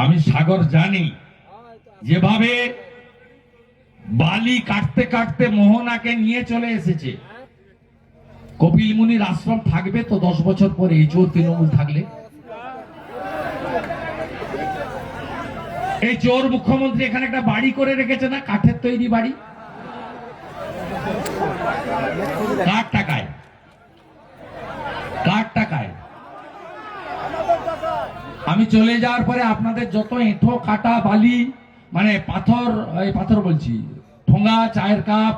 আমি সাগর জানি যেভাবে বালি কাটতে কাটতে মোহনাকে নিয়ে চলে এসেছে। কপিল মুনির আশ্রম থাকবে তো 10 বছর পরে এই চোর তৃণমূল থাকলে? এই চোর মুখ্যমন্ত্রী এখানে একটা বাড়ি করে রেখেছে না, কাঠের তৈরি বাড়ি, কার টাকায়? কার টাকায়? আমি চলে যাওয়ার পরে আপনাদের যত এঁঠো কাটা বালি, মানে পাথর, এই পাথর বলছি, ঠোঙা, চায়ের কাপ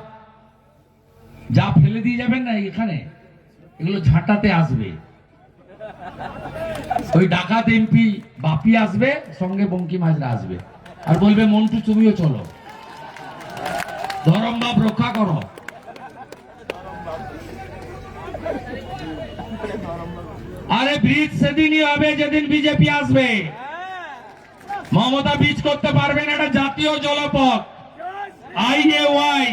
যা ফেলে দিয়ে যাবেন না এখানে, এগুলো ঝাঁটাতে আসবে। ওই ডাকাত এমপি বাপি আসবে, সঙ্গে বঙ্কিম হাজরা আসবে, আর বলবে মন্টু তুমিও চলো, ধরম বাপ রক্ষা করো। আরে ব্রিজ সেদিনই হবে যেদিন বিজেপি আসবে। মমতা ব্রিজ করতে পারবেন, এটা জাতীয় জলপথ, IAY,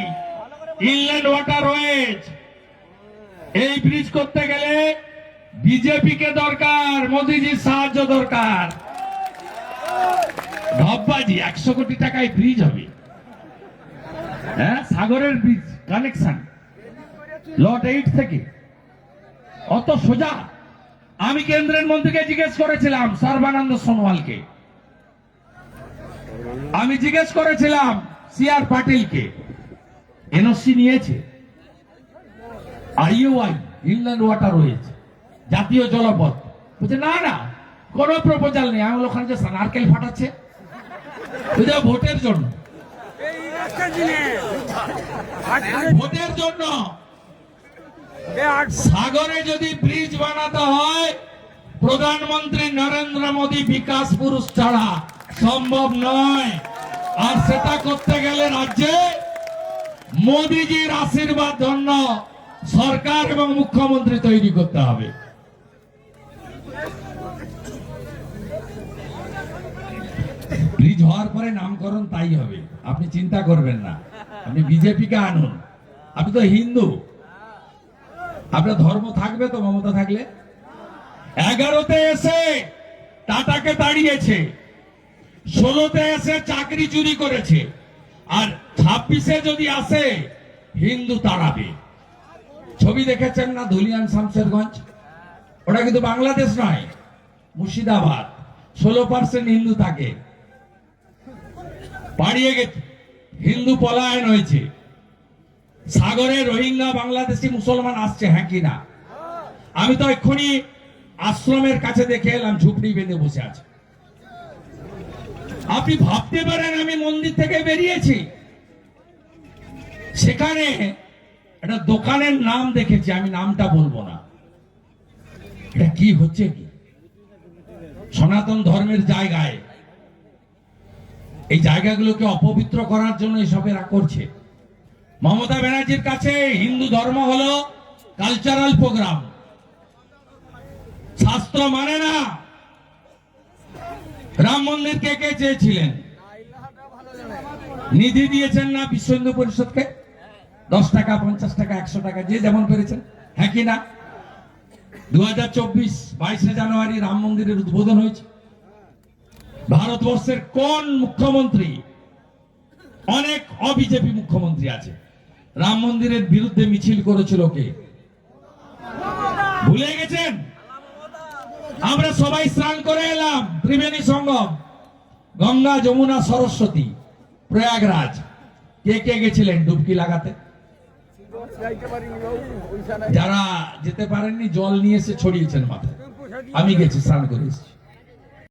ইনল্যান্ড ওয়াটারওয়েজ। এই ব্রিজ করতে গেলে বিজেপি কে দরকার, মোদিজির সাহায্য দরকার। ঢপবাজি, 100 কোটি টাকায় ব্রিজ হবে। হ্যাঁ, সাগরের ব্রিজ কানেকশন লট 8 থেকে, অত সোজা। আমি কেন্দ্রের মন্ত্রীকে জিজ্ঞেস করেছিলাম, সর্বানন্দ সোনোয়ালকে, আমি জিজ্ঞেস করেছিলাম CR পাটিলকে, NOC নিয়েছে? IAY, ইনল্যান্ড ওয়াটারওয়েজ, জাতীয় জলপথ। বলছে না না, কোন প্রপোজাল নেই। আমি ওখানে যে নারকেল ফাটাচ্ছে ভোটের জন্য, ভোটের জন্য। সাগরে যদি ব্রিজ বানাতে হয়, প্রধানমন্ত্রী নরেন্দ্র মোদী বিকাশ পুরুষ ছাড়া সম্ভব নয়। আর সেটা করতে গেলে রাজ্যে মোদীজির আশীর্বাদ ধন্য সরকার এবং মুখ্যমন্ত্রী তৈরি করতে হবে। ব্রিজ হওয়ার পরে নামকরণ তাই হবে, আপনি চিন্তা করবেন না। আপনি বিজেপিকে আনুন, আপনি তো হিন্দু, আপনার ধর্ম থাকবে তো মমতা থাকলে। 11তে এসে টাটাকে তাড়িয়েছে, 16তে এসে চাকরি চুরি করেছে, আর 26-এ যদি আসে হিন্দু তাড়াবে। ছবি দেখেছেন না ধুলিয়ান শামশেরগঞ্জ? ওটা কিন্তু বাংলাদেশ নয়, মুর্শিদাবাদ। 16% হিন্দু থাকে, পাড়িয়ে গেছে, হিন্দু পলায়ন হয়েছে। সাগরে রোহিঙ্গা বাংলাদেশি মুসলমান আসছে, হ্যাঁ কি না? আমি তো এক্ষুনি আশ্রমের কাছে দেখে এলাম, ঝুপড়ি বেঁধে বসে আছে। আপনি ভাবতে পারেন আমি মন্দির থেকে বেরিয়েছি, সেখানে একটা দোকানের নাম দেখেছি, আমি নামটা বলবো না। এটা কি হচ্ছে? কি সনাতন ধর্মের জায়গায় এই জায়গাগুলোকে অপবিত্র করার জন্য এসব এরা করছে। মমতা ব্যানার্জির কাছে হিন্দু ধর্ম হলো কালচারাল প্রোগ্রাম, শাস্ত্র মানে না। রাম মন্দির কে কে চেয়েছিলেন? নিধি দিয়েছেন না বিশ্ব হিন্দু পরিষদকে? 10 টাকা, 50 টাকা, 100 টাকা, যে যেমন পেরেছেন, হ্যাঁ কি না? 2024 22শে জানুয়ারি রাম মন্দিরের উদ্বোধন হয়েছে। ভারতবর্ষের কোন মুখ্যমন্ত্রী, অনেক অবিজেপি মুখ্যমন্ত্রী আছে, রাম মন্দিরের বিরুদ্ধে মিছিল করেছিল কে? ভুলে গেছেন? আমরা সবাই স্নান করে এলাম, ত্রিবেণী সঙ্গম, গঙ্গা, যমুনা, সরস্বতী, প্রয়াগরাজ। কে কে গেছিলেন ডুবকি লাগাতে? যারা যেতে পারেননি জল নিয়ে এসে ছড়িয়েছেন মাথায়। আমি গেছি, স্নান করে এসেছি।